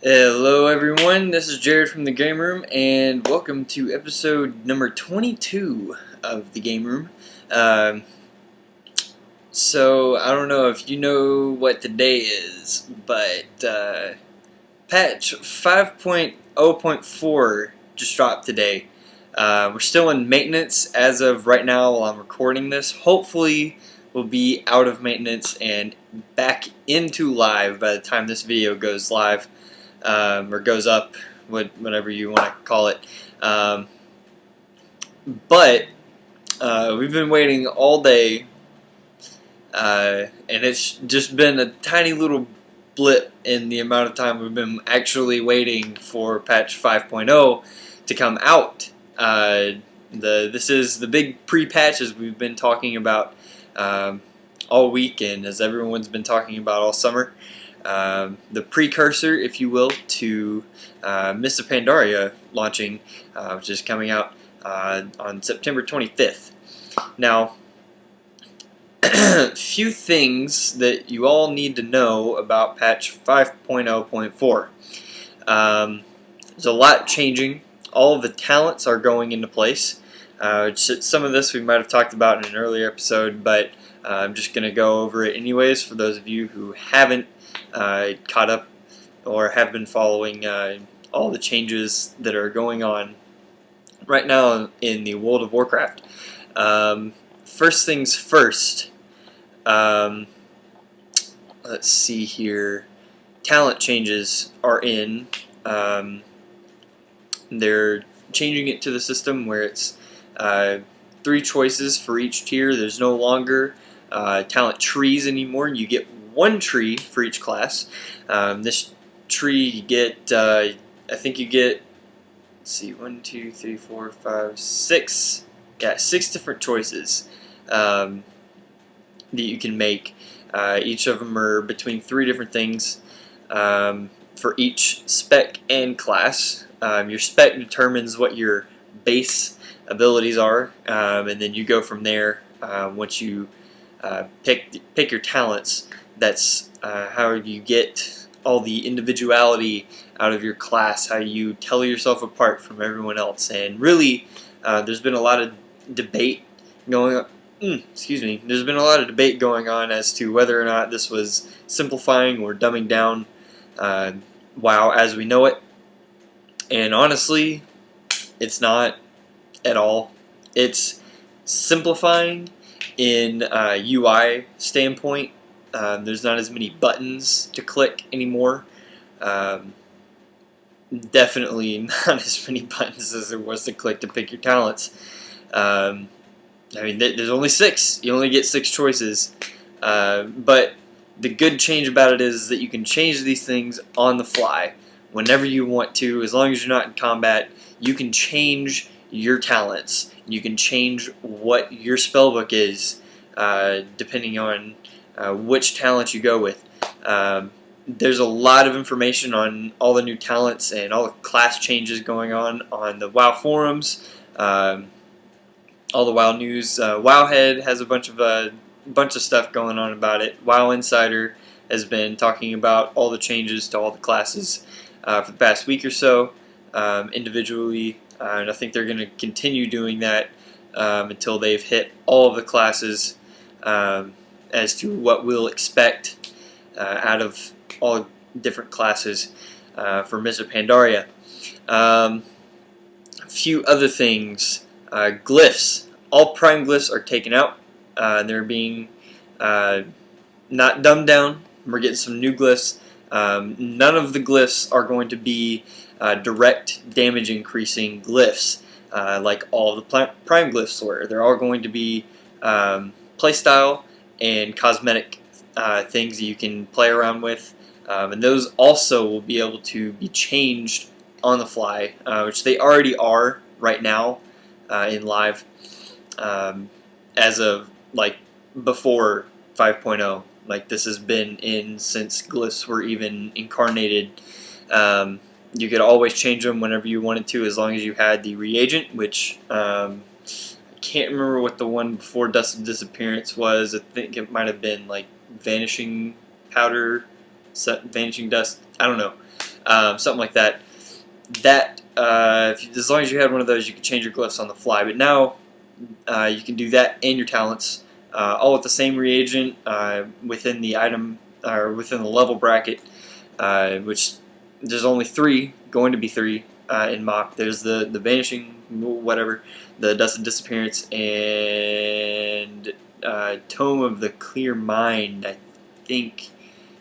Hello everyone, this is Jared from The Game Room, and welcome to episode number 22 of The Game Room. So, I don't know if you know what today is, but patch 5.0.4 just dropped today. We're still in maintenance as of right now while I'm recording this. Hopefully we'll be out of maintenance and back into live by the time this video goes live. Or goes up, whatever you want to call it. But we've been waiting all day, and it's just been a tiny little blip in the amount of time we've been actually waiting for patch 5.0 to come out. This is the big pre-patches we've been talking about all week, and as everyone's been talking about all summer. The precursor, if you will, to Mists of Pandaria launching, which is coming out on September 25th. Now, few things that you all need to know about patch 5.0.4. There's a lot changing. All of the talents are going into place. Some of this we might have talked about in an earlier episode, but I'm just going to go over it anyways for those of you who haven't caught up or have been following all the changes that are going on right now in the World of Warcraft. First things first, let's see here. Talent changes are in. They're changing it to the system where it's 3 choices for each tier. There's no longer talent trees anymore. You get 1 tree for each class. This tree you get, I think you get, let's see, 1, 2, 3, 4, 5, 6. Yeah, 6 different choices that you can make. Each of them are between 3 different things for each spec and class. Your spec determines what your base abilities are, and then you go from there once you pick your talents. That's how you get all the individuality out of your class, how you tell yourself apart from everyone else. And really, there's been a lot of debate going on. There's been a lot of debate going on as to whether or not this was simplifying or dumbing down WoW as we know it. And honestly, it's not at all. It's simplifying in UI standpoint. There's not as many buttons to click anymore. Definitely not as many buttons as there was to click to pick your talents. I mean, there's only 6. You only get 6 choices. But the good change about it is that you can change these things on the fly whenever you want to. As long as you're not in combat, you can change your talents. You can change what your spellbook is depending on which talent you go with. There's a lot of information on all the new talents and all the class changes going on the WoW forums, all the WoW news. Wowhead has a bunch of stuff going on about it. WoW Insider has been talking about all the changes to all the classes for the past week or so individually, and I think they're going to continue doing that until they've hit all of the classes as to what we'll expect out of all different classes for Mists of Pandaria. A few other things. Glyphs. All prime glyphs are taken out. They're being not dumbed down. We're getting some new glyphs. None of the glyphs are going to be direct damage increasing glyphs like all the prime glyphs were. They're all going to be playstyle and cosmetic things that you can play around with, and those also will be able to be changed on the fly, which they already are right now in live as of like before 5.0. Like, this has been in since glyphs were even incarnated. You could always change them whenever you wanted to, as long as you had the reagent, which I can't remember what the one before Dust of Disappearance was. I think it might have been like Vanishing Powder, Vanishing Dust. I don't know, something like that. As long as you had one of those, you could change your glyphs on the fly. But now you can do that and your talents, all with the same reagent within the item or within the level bracket, which there's only going to be three in Mach. There's the Vanishing, whatever, the Dust of Disappearance, and Tome of the Clear Mind. I think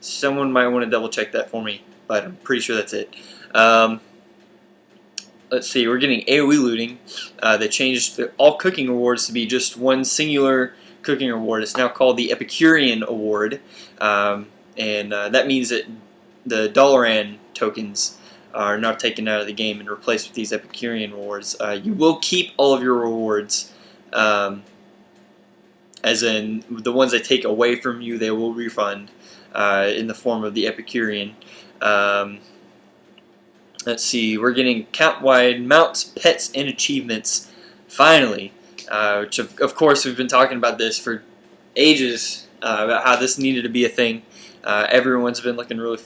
someone might want to double check that for me, but I'm pretty sure that's it. Let's see, we're getting AoE looting. They changed all cooking awards to be just one singular cooking award. It's now called the Epicurean Award, and that means that the Dalaran tokens are now taken out of the game and replaced with these Epicurean awards. You will keep all of your rewards, as in the ones they take away from you, they will refund in the form of the Epicurean. Let's see, we're getting count-wide mounts, pets, and achievements, finally, which of course we've been talking about this for ages, about how this needed to be a thing. Everyone's been looking really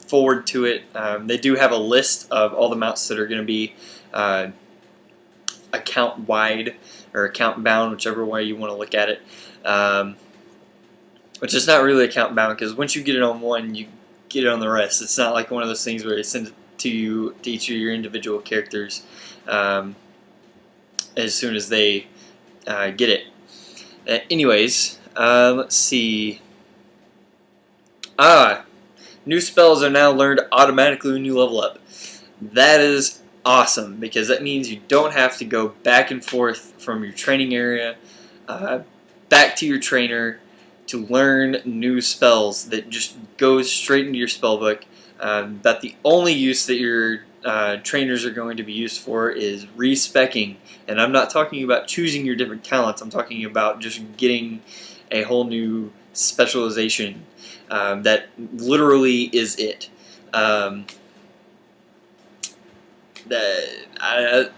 forward to it. They do have a list of all the mounts that are going to be account-wide or account-bound, whichever way you want to look at it, which is not really account-bound, because once you get it on one, you get it on the rest. It's not like one of those things where they send it to you, to each of your individual characters, as soon as they get it. Anyways, let's see. New spells are now learned automatically when you level up. That is awesome, because that means you don't have to go back and forth from your training area back to your trainer to learn new spells. That just goes straight into your spell book. That the only use that your trainers are going to be used for is respecking. And I'm not talking about choosing your different talents. I'm talking about just getting a whole new specialization. That literally is it. I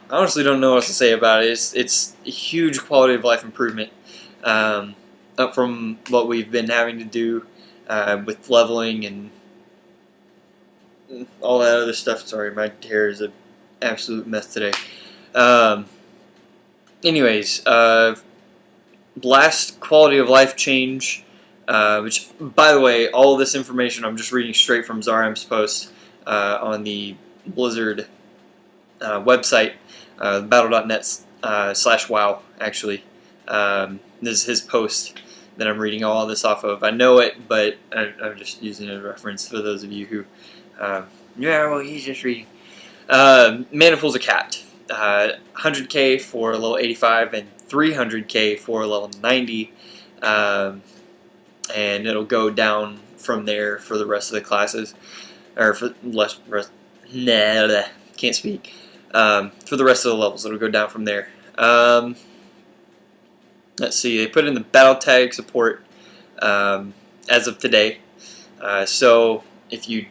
honestly don't know what to say about it. It's a huge quality of life improvement, up from what we've been having to do with leveling and all that other stuff. Sorry, my hair is an absolute mess today. Anyways, last quality of life change, which, by the way, all of this information I'm just reading straight from Zarhym's post on the Blizzard website, battle.net/wow, actually. This is his post that I'm reading all of this off of. I know it, but I'm just using it as a reference for those of you who, yeah, well, he's just reading. Mana pools are capped. 100k for level 85 and 300k for level 90. And it'll go down from there for the rest of the classes, or for can't speak. For the rest of the levels, it'll go down from there. Let's see, they put in the battle tag support as of today. So if you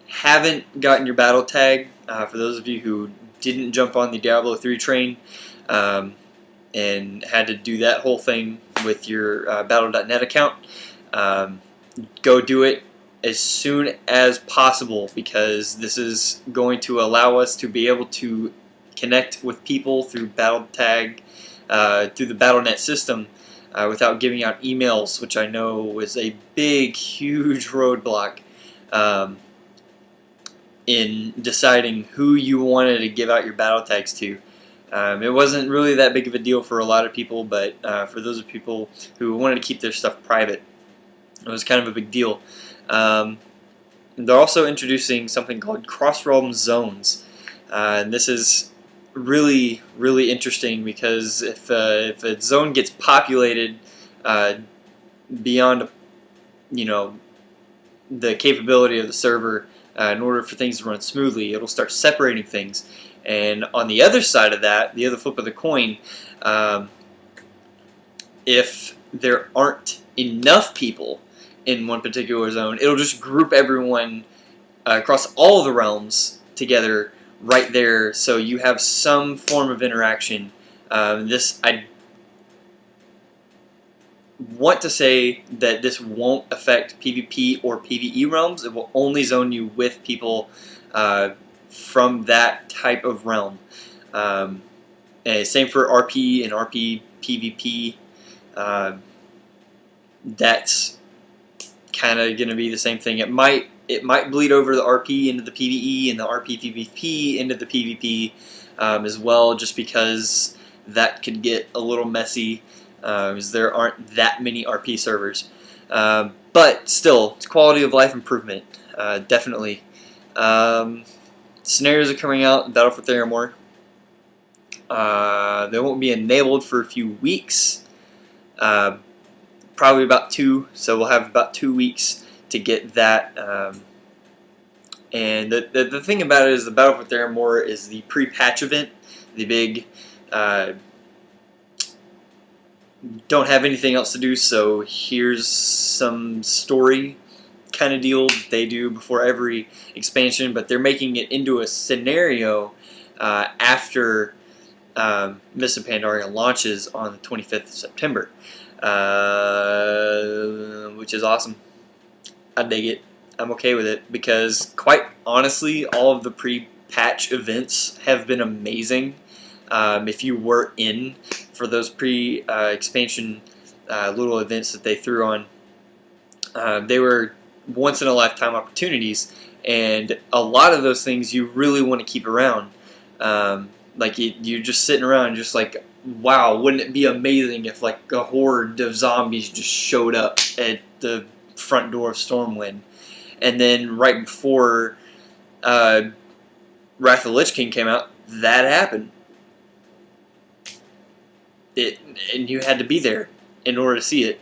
haven't gotten your battle tag, for those of you who didn't jump on the Diablo 3 train and had to do that whole thing with your battle.net account, go do it as soon as possible, because this is going to allow us to be able to connect with people through battle tag, through the BattleNet system, without giving out emails, which I know was a big, huge roadblock in deciding who you wanted to give out your battle tags to. It wasn't really that big of a deal for a lot of people, but for those of people who wanted to keep their stuff private, it was kind of a big deal. They're also introducing something called cross-realm zones. And this is really, really interesting, because if a zone gets populated beyond, the capability of the server, in order for things to run smoothly, it'll start separating things. And on the other side of that, the other flip of the coin, if there aren't enough people in one particular zone. It'll just group everyone across all the realms together right there, so you have some form of interaction. I want to say that this won't affect PvP or PvE realms. It will only zone you with people from that type of realm. And same for RP and RP PvP. That's kind of going to be the same thing. It might bleed over the RP into the PvE and the RP PvP into the PvP as well, just because that could get a little messy, because there aren't that many RP servers. But still, it's quality of life improvement, definitely. Scenarios are coming out in Battle for Theramore. They won't be enabled for a few weeks, probably about 2, so we'll have about 2 weeks to get that. And the thing about it is the Battle for Theramore is the pre-patch event, the big don't have anything else to do, so here's some story kind of deal that they do before every expansion, but they're making it into a scenario after Mists of Pandaria launches on the 25th of September, which is awesome. I dig it. I'm okay with it, because quite honestly, all of the pre-patch events have been amazing. If you were in for those pre-expansion little events that they threw on, they were once-in-a-lifetime opportunities, and a lot of those things you really want to keep around. Like you're just sitting around just like, wow, wouldn't it be amazing if like a horde of zombies just showed up at the front door of Stormwind. And then right before Wrath of the Lich King came out, that happened. And you had to be there in order to see it.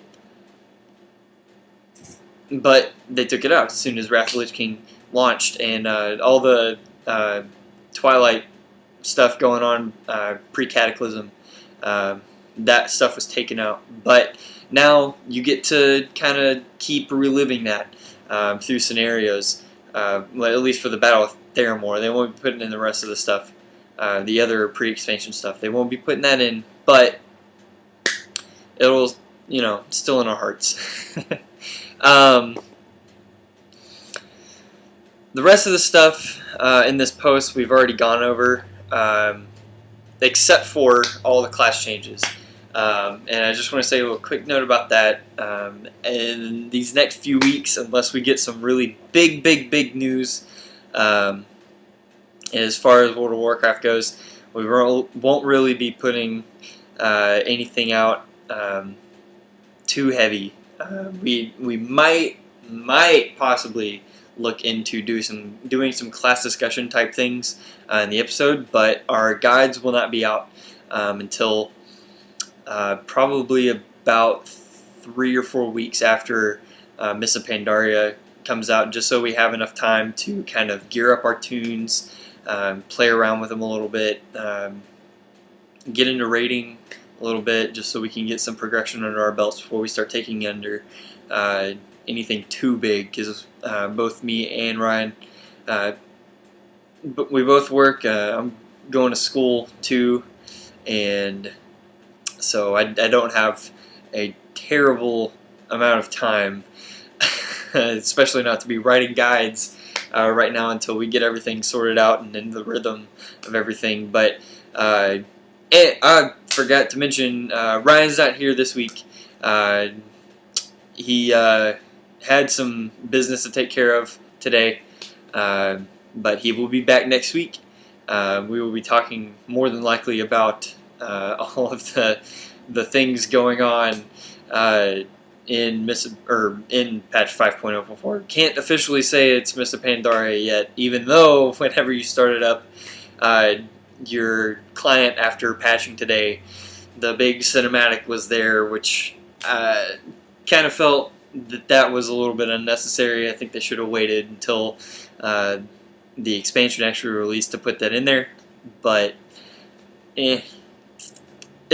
But they took it out as soon as Wrath of the Lich King launched, and all the Twilight stuff going on pre-Cataclysm, that stuff was taken out. But now you get to kind of keep reliving that through scenarios, at least for the Battle of Theramore. They won't be putting in the rest of the stuff, the other pre-expansion stuff. They won't be putting that in, but it'll, still in our hearts. The rest of the stuff in this post we've already gone over, except for all the class changes. And I just want to say a little quick note about that. In these next few weeks, unless we get some really big news, as far as World of Warcraft goes, we won't really be putting anything out too heavy. We might possibly look into doing some class discussion type things in the episode, but our guides will not be out until probably about 3 or 4 weeks after Mists of Pandaria comes out, just so we have enough time to kind of gear up our tunes, play around with them a little bit, get into raiding a little bit, just so we can get some progression under our belts before we start taking under anything too big, because both me and Ryan, we both work. I'm going to school too, and so I don't have a terrible amount of time, especially not to be writing guides right now until we get everything sorted out and in the rhythm of everything. But and I forgot to mention, Ryan's not here this week. He had some business to take care of today, but he will be back next week. We will be talking more than likely about all of the things going on in patch 5.0.4. Can't officially say it's Mists of Pandaria yet, even though whenever you start it up, your client, after patching today, the big cinematic was there, which kind of felt that was a little bit unnecessary. I think they should have waited until the expansion actually released to put that in there, but it's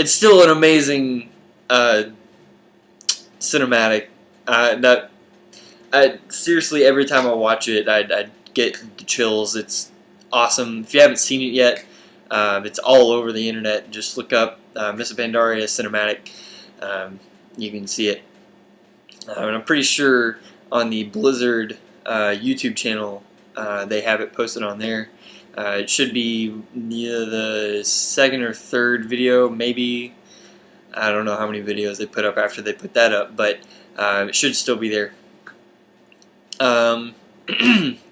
still an amazing cinematic. That seriously, every time I watch it, I get the chills. It's awesome. If you haven't seen it yet, it's all over the internet. Just look up Miss Pandaria cinematic. You can see it. And I'm pretty sure on the Blizzard YouTube channel they have it posted on there. It should be near the second or third video, maybe. I don't know how many videos they put up after they put that up, but it should still be there.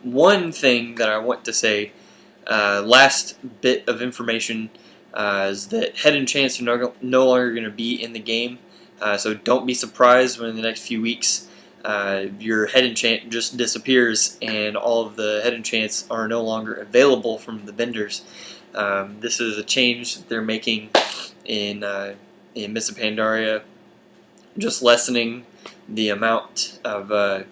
One thing that I want to say, last bit of information, is that head enchants are no longer going to be in the game. So don't be surprised when in the next few weeks your head enchant just disappears and all of the head enchants are no longer available from the vendors. This is a change that they're making in Miss Pandaria, just lessening the amount of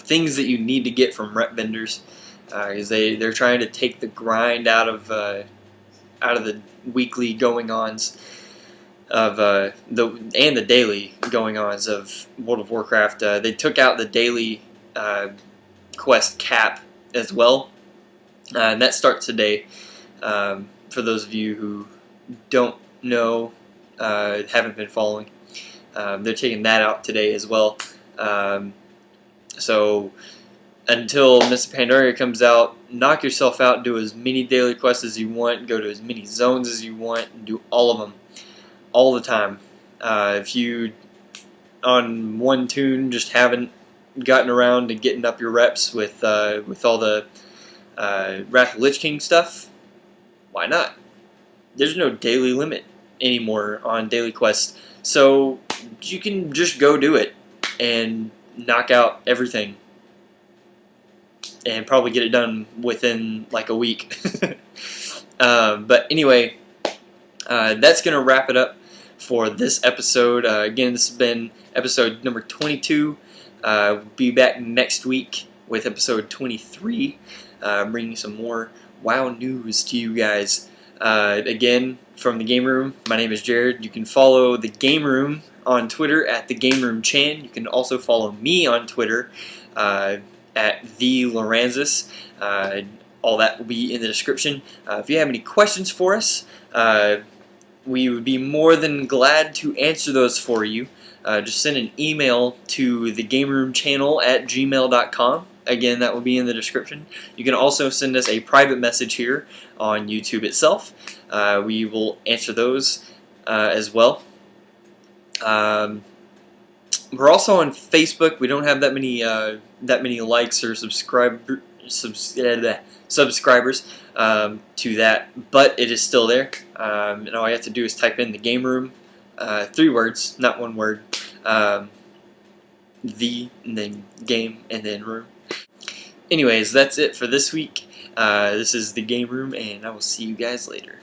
things that you need to get from rep vendors, because they're trying to take the grind out of the weekly going-ons of and the daily going-ons of World of Warcraft. They took out the daily quest cap as well, and that starts today. For those of you who don't know, haven't been following, they're taking that out today as well. So until Miss Pandaria comes out, knock yourself out, do as many daily quests as you want, go to as many zones as you want, and do all of them, all the time. If you, on one tune, just haven't gotten around to getting up your reps with all the Wrath of Lich King stuff, why not? There's no daily limit anymore on daily quests, so you can just go do it and knock out everything and probably get it done within like a week. But anyway, that's going to wrap it up for this episode. Again, this has been episode number 22. We'll be back next week with episode 23, bringing some more WoW news to you guys. Again, from the Game Room, my name is Jared. You can follow the Game Room on Twitter at TheGameroomChannel. You can also follow me on Twitter at theloransas. All that will be in the description. If you have any questions for us, we would be more than glad to answer those for you. Just send an email to thegameroomchannel at gmail.com. Again, that will be in the description. You can also send us a private message here on YouTube itself. We will answer those as well. We're also on Facebook. We don't have that many likes or subscribers to that, but it is still there. And all you have to do is type in the Game Room, 3 words, not 1 word. The and then game and then room. Anyways, that's it for this week. This is the Game Room, and I will see you guys later.